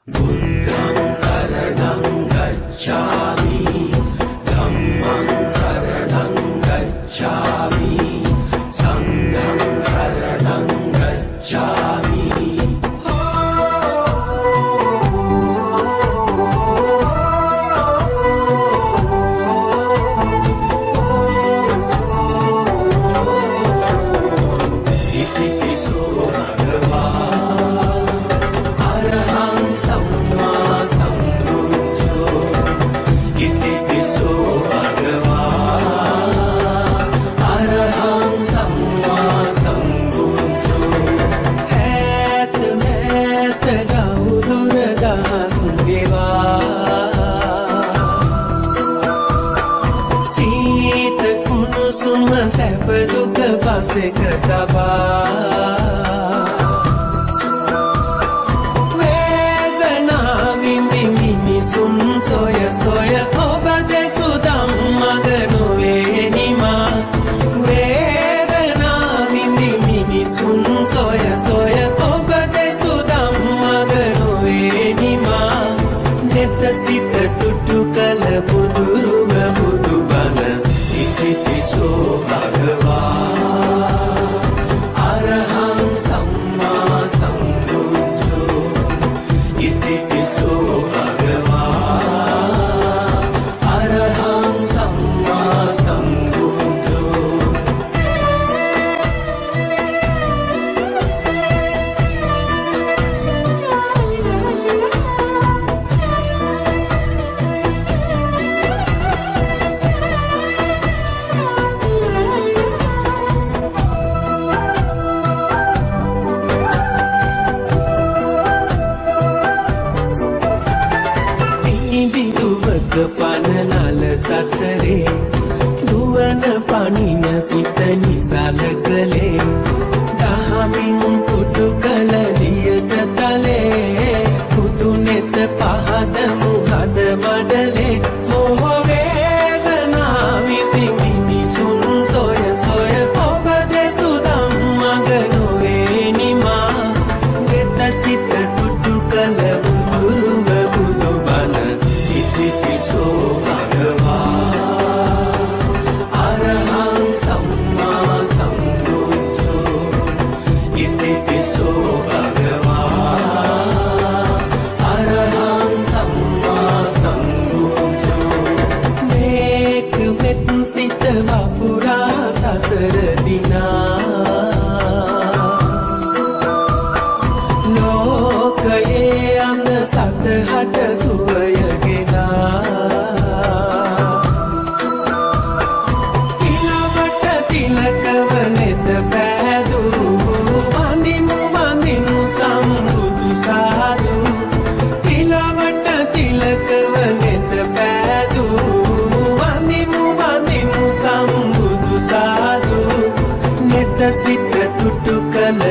බුද්ධං සරණං ගච්ඡාමි ධම්මං සරණං ගච්ඡාමි සංඝං සරණං ගච්ඡාමි සුම සැප දුක පසෙක තබා වේදනා විඳි මිනිසුන් සොය සොය ඔබ දෙසු ධම්මග නොවේ නිමා වේදනා විඳි මිනිසුන් සොය සොය ඔබ දෙසු ධම්මග නොවේ නිමා නෙත සිත තුටු කල බුදුරුම බුදුබණ ඉතිපිසෝ භගවා අරහං සම්මා සම්බුද්ධෝ ඉතිපිසෝ භගවා අරහං සම්මා සම්බුද්ධෝ පනනල සසරේ දුවන පනින සිත නිසල කළේ දහමින් පුටු කළ දියට තලේ පුතු නෙත පහද මුහද මඩලේ මොහ වේදනා විඳි මිනිසුන් සොය සොය ඔබ දෙසු ධම්මග නොවේ නිමා ගෙත සිත තුටු කළ බුදුරුව බුදුබණ ඉතිපිසෝ භගවා අරහං සම්මා සම්බුද්ධෝ ඉතිපිසෝ භගවා අරහං සම්මා සම්බුද්ධෝ මේක මෙත් සිත වපුරා සසර දිනා ලෝකයේ අන්ද සතහට සුවය සිත තුටු කළ